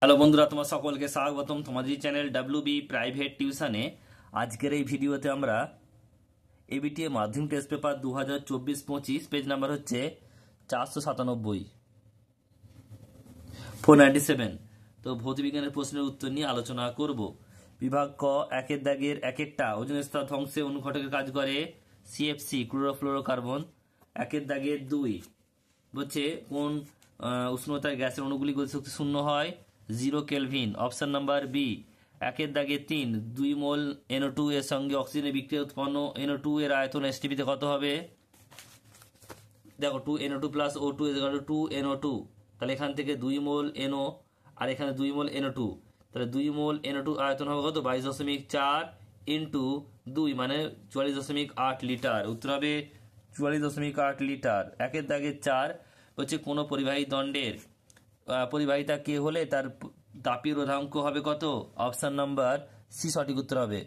Hello বন্ধুরা, তোমার সকলকে স্বাগতম তোমাদের চ্যানেল ডাব্লিউবি প্রাইভেট টিউশনে। আজকের এই ভিডিওতে আমরা এবিটিএ মাধ্যমিক টেস্ট পেপার 2024-25 পেজ নাম্বার হচ্ছে 497 497। তো ভৌতবিজ্ঞানের প্রশ্নের উত্তর নিয়ে আলোচনা করব। বিভাগ ক, একের দাগের এক একটা ওজোন স্তর ধ্বংসে অনুঘটকের কাজ করে সিএফসি ক্লোরোফ্লোরোকার্বন। একের দাগের 2 বলছে কোন উষ্ণতায় গ্যাসের অণুগুলি গতিশক্তি শূন্য হয়, 0 কেলভিন। Option number B. একের দাগে 3 2 মোল NO2 এর সঙ্গে অক্সিজেনের বিক্রিয়া উৎপন্ন NO2 এর আয়তন এসটিপিতে কত হবে? দেখো 2 NO2 প্লাস O2 2 NO2, তাহলে এখান থেকে 2 মোল NO আর এখানে 2 মোল NO2, তাহলে 2 মোল NO2 আয়তন হবে কত? 22.4 ইন্টু 2 মানে 44.8 লিটার। উত্তর হবে 44.8 লিটার। একের দাগে 4 হচ্ছে কোনো পরিবাহী দণ্ডের পরিবাহিতা কে হলে তার তাপীয় রোধাঙ্ক হবে কত? অপশন নাম্বার সি সঠিক উত্তর হবে।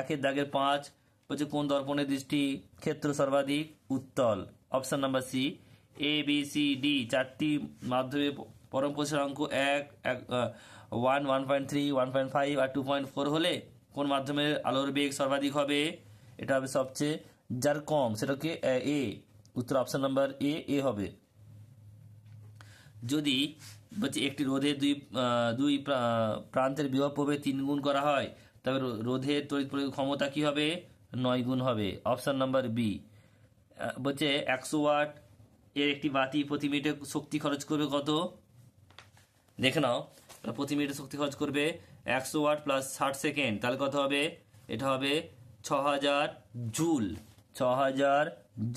একের দাগের 5 হচ্ছে কোন দর্পণের দৃষ্টি ক্ষেত্র সর্বাধিক উত্তল? Option number C. A B C D চারটি মাধ্যমে পরম প্রসারাঙ্ক 1, 1.3, 1.5 আর 2.4 হলে কোন মাধ্যমের আলোর বেগ সর্বাধিক হবে? এটা হবে সবচেয়ে যার কম, সেটাকে এ। উত্তর অপশন নাম্বার এ হবে। যদি বলছে একটি রোধের দুই প্রান্তের বিভব প্রভেদ 3 গুণ করা হয়, তবে রোধের তড়িৎ প্রয়োগ ক্ষমতা কি হবে? 9 গুণ হবে। Option number B. বলছে 100 ওয়াট এর একটি বাতি প্রতি মিনিটে শক্তি খরচ করবে কত? দেখে নাও, প্রতি মিনিটে শক্তি খরচ করবে 100 ওয়াট প্লাস 60 সেকেন্ড, তাহলে কত হবে? এটা হবে 6000 joule. 6000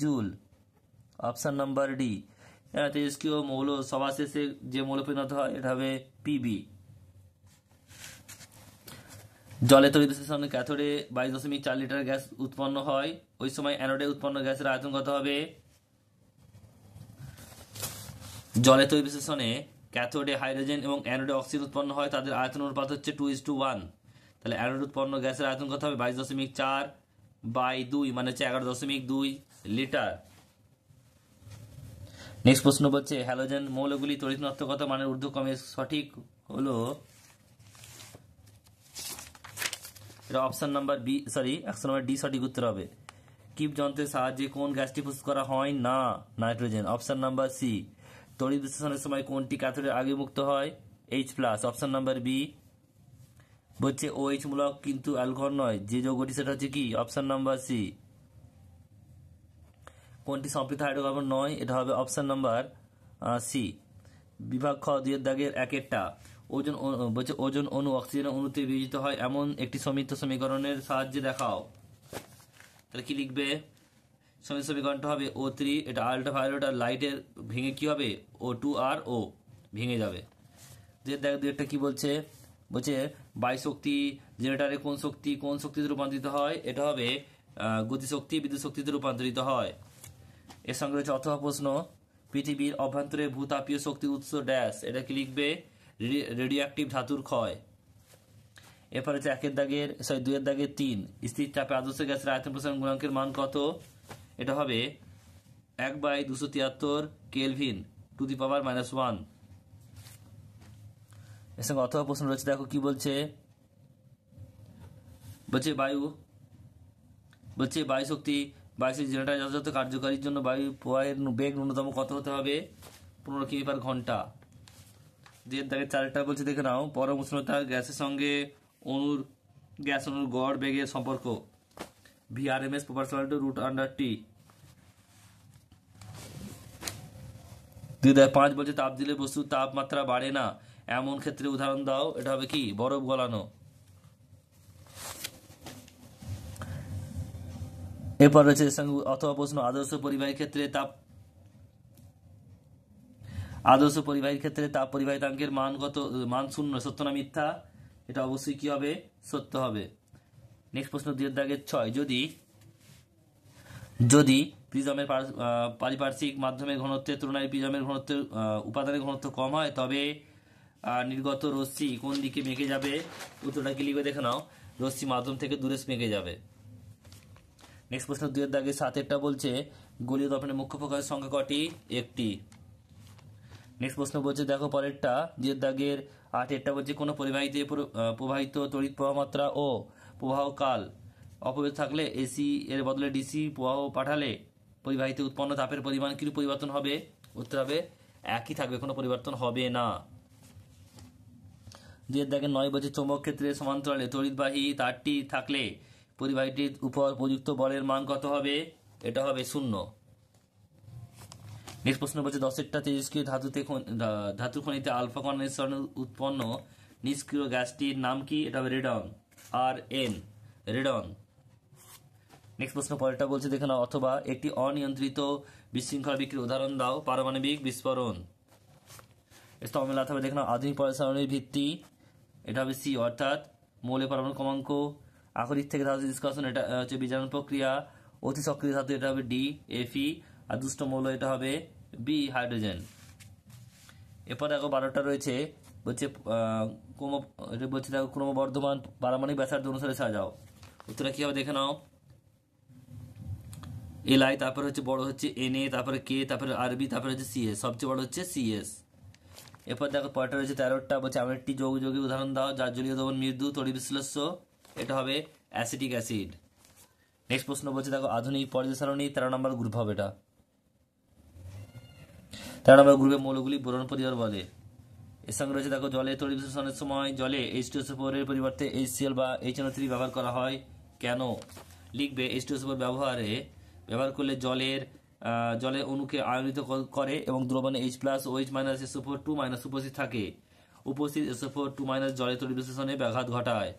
joule. Option number D. তেজস্ক্রিয় মৌল সবার শেষে যে মৌল পরিণত হয় এটা হবে পিবি। জলে তড়িৎ বিশ্লেষণে ক্যাথোডে 22.4 লিটার গ্যাস উৎপন্ন হয়, ওই সময় অ্যানোডে উৎপন্ন গ্যাসের আয়তন কত হবে? জলে তড়িৎ বিশ্লেষণে ক্যাথোডে হাইড্রোজেন এবং অ্যানোডে অক্সিজেন উৎপন্ন হয়, তাদের আয়তন অনুপাত হচ্ছে 2:1। তাহলে অ্যানোডে উৎপন্ন গ্যাসের আয়তন কত হবে? 22.4/2 মানে হচ্ছে 11.2 লিটার। নেক্সট প্রশ্ন বলছে হ্যালোজেন মৌলগুলি তড়িৎ ঋণাত্মক কত মানের ঊর্ধ্বক্রমে? সঠিক হলো এটা option number B, option number D সঠিক উত্তর হবে। কিপ যন্ত্রের সাহায্যে কোন গ্যাসটি প্রস্তুত করা হয় না? নাইট্রোজেন। Option number C. তড়িৎ বিশ্লেষণের সময় কোনটি ক্যাথোডের আগে মুক্ত হয়? H+। Option number B. বলছে OH মূলক কিন্তু অ্যালকোহল নয়, যে যৌগটি সেটা হচ্ছে কি? Option number C. কোনটি সম্পৃক্ত হাইড্রোকার্বন নয়? এটা হবে অপশন নাম্বার সি। বিভাগ খ, 2 দাগের একেরটা ওজন বলছে ওজন অণু অক্সিজেন অণুতে বিভাজিত হয় এমন একটি সমৃদ্ধ সমীকরণের সাহায্যে দেখাও। তাহলে কি লিখবে? সমৃদ্ধ সমীকরণটা হবে O3, এটা আল্ট্রাভায়োলেট আর লাইটের ভেঙে কি হবে? O2 আর O ভেঙে যাবে। দুইটা কি বলছে? বলছে বায়ু শক্তি জেনারেটরে কোন শক্তিতে রূপান্তরিত হয়? এটা হবে গতিশক্তি বিদ্যুৎ শক্তিতে রূপান্তরিত হয়। এর সঙ্গে রয়েছে অথবা প্রশ্ন, পৃথিবীর অভ্যন্তরে ভূতাপীয় শক্তি উৎস ড্যাশ। এটা কি লিখবে? রেডিওঅ্যাক্টিভ ধাতুর ক্ষয়। এরপর হচ্ছে 2 দাগের 3 স্থির চাপে আদর্শ গ্যাসের আয়তন প্রসারণ গুণাঙ্কের মান কত? এটা হবে 1/273 কেলভিন টু দি পাওয়ার -1। এর সঙ্গে অথবা প্রশ্ন রয়েছে, দেখো কি বলছে? বলছে বায়ু শক্তি জেনারেটর যথাযথ কার্যকারীর জন্য বায়ু প্রবাহের বেগ ন্যূনতম কত হতে হবে? 15 কিমি/ঘন্টা। 2 দাগের 4টা বলছে দেখে নাও, পরম উষ্ণতা গ্যাসের সঙ্গে গ্যাস অণুর গড় বেগের সম্পর্ক VRMS প্রপোর্শনাল টু √T। 2 দাগের 5 বলছে তাপ দিলে বস্তুর তাপমাত্রা বাড়ে না, এমন ক্ষেত্রে উদাহরণ দাও। এটা হবে কি? বরফ গলানো। এরপর রয়েছে এর সঙ্গে অথবা প্রশ্ন, আদর্শ পরিবাহীর ক্ষেত্রে তাপ পরিবাহিতাঙ্কের মান কত? মান 0, সত্য না মিথ্যা? এটা অবশ্যই কি হবে? সত্য হবে। নেক্সট প্রশ্ন 2 দাগের 6, যদি প্রিজমের পারিপার্শ্বিক মাধ্যমের ঘনত্বের তুলনায় প্রিজমের ঘনত্বের উপাদানের ঘনত্ব কম হয়, তবে নির্গত রশ্মি কোন দিকে মেকে যাবে? উত্তরটা কি লিখবে দেখে নাও, রশ্মি মাধ্যম থেকে দূরে মেকে যাবে। নেক্সট প্রশ্ন 2 দাগের 7টা বলছে গোলীয় দর্পণের মুখ্য ফোকাসের সংখ্যা কটি? 1টি। নেক্সট প্রশ্ন বলছে দেখো পরেরটা 2 দাগের আর এটা বলছে কোনো পরিবাহীতে প্রবাহিত তড়িৎ প্রবাহ মাত্রা ও প্রবাহ কাল অপরিবর্তিত থাকলে এসি এর বদলে ডিসি প্রবাহ পাঠালে পরিবাহীতে উৎপন্ন তাপের পরিমাণ কি পরিবর্তন হবে? উত্তর হবে একই থাকবে, কোনো পরিবর্তন হবে না। দিয়ে দেখেন 9 বলছে চৌম্বক ক্ষেত্রে সমান্তরালে তড়িৎবাহী তারটি থাকলে পরিবাহীটির উপর প্রযুক্ত বলের মান কত হবে? এটা হবে 0। নেক্সট প্রশ্ন বলছে 10টা তেজস্ক্রিয় ধাতুর খনিতে আলফা কন্ডেন্সেশনে উৎপন্ন নিষ্ক্রিয় গ্যাসটির নাম কি? এটা হবে রেডন, আর এন, রেডন। নেক্সট প্রশ্ন পরেরটা বলছে দেখে নাও, অথবা একটি অনিয়ন্ত্রিত বিশৃঙ্খলা বিক্রির উদাহরণ দাও। পারমাণবিক বিস্ফোরণ। এটা অমিলাতে হবে দেখে নাও, আধুনিক পরমাণবিক ভিত্তি, এটা হবে সি অর্থাৎ মৌলের পারমাণবিক ক্রমাঙ্ক। আকরিক থেকে ধাতু নিষ্কাশন, এটা হচ্ছে বিজারণ প্রক্রিয়া। অতি সক্রিয় ধাতু, এটা হবে ডি, এফি। আর দুষ্ট মৌল, এটা হবে বি, হাইড্রোজেন। এরপর দেখো 12টা রয়েছে, বলছে এটা বলছে দেখো ক্রমবর্ধমান পারমাণবিক ব্যাসার্ধ অনুসারে সাজাও। উত্তরটা কি হবে দেখে নাও, এলআই, তারপরে হচ্ছে বড় হচ্ছে এনএ, তারপরে কে, তারপরে আরবি, তারপরে হচ্ছে সিএস, সবচেয়ে বড় হচ্ছে সিএস। এরপর দেখো পরেরটা রয়েছে 13টা, বলছে এমন একটি যৌগের উদাহরণ দাও যার জলীয় দ্রবণ মৃদু তড়িৎ বিশ্লেষ্য। এটা হবে অ্যাসিটিক অ্যাসিড। নেক্সট প্রশ্ন বলছে দেখো আধুনিক পর্যায় সারণী 13 নম্বর গ্রুপ হবে। এটা 13 নম্বর গ্রুপে মৌলগুলি বোরন পরিবার বলে। এর সঙ্গে রয়েছে দেখো জলে তড়িৎ বিশ্লেষণের সময় জলে H2SO4 এর পরিবর্তে HCl বা HNO3 ব্যবহার করা হয় কেন? লিখবে H2SO4 ব্যবহার করলে জলে অণুকে আয়নিত করে এবং দ্রবণে H+OH- SO4 2- উপস্থিত থাকে। উপস্থিত SO4 2- জলে তড়িৎ বিশ্লেষণে ব্যাঘাত ঘটায়।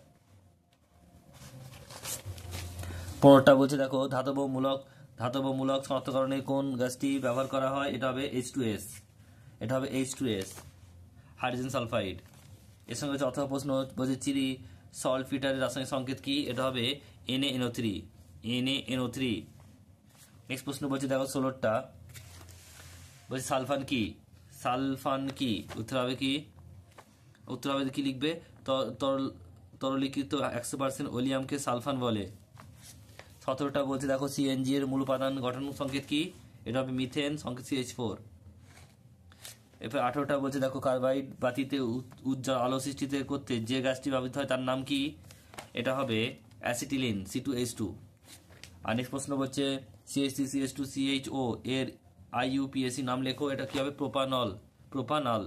15টা বলছে দেখো ধাতব মূলক শনাক্তকরণে কোন গ্যাসটি ব্যবহার করা হয়? এটা হবে H2S, এটা হবে H2S, হাইড্রোজেন সালফাইড। এর সঙ্গে হচ্ছে অথবা প্রশ্ন বলছে চিরি সলফিটারের রাসায়নিক সংকেত কি? এটা হবে NaNO3, NaNO3। নেক্সট প্রশ্ন বলছে দেখো 16টা, বলছে সালফান কি? উত্তর হবে কি লিখবে? তরলীকৃত 100% ওলিয়ামকে সালফান বলে। 17টা বলছে দেখো সিএনজি এর মূল উপাদান গঠন সংকেত কি? এটা হবে মিথেন, সংকেত CH4। এরপর 18টা বলছে দেখো কার্বাইড বাতিতে উজ্জ্বল আলো সৃষ্টি করতে যে গ্যাসটি ব্যবহৃত হয় তার নাম কি? এটা হবে অ্যাসিটিলিন, C2H2। আর নেক্সট প্রশ্ন বলছে CH3CH2CHO এর IUPAC নাম লেখো। এটা কি হবে? প্রোপানল।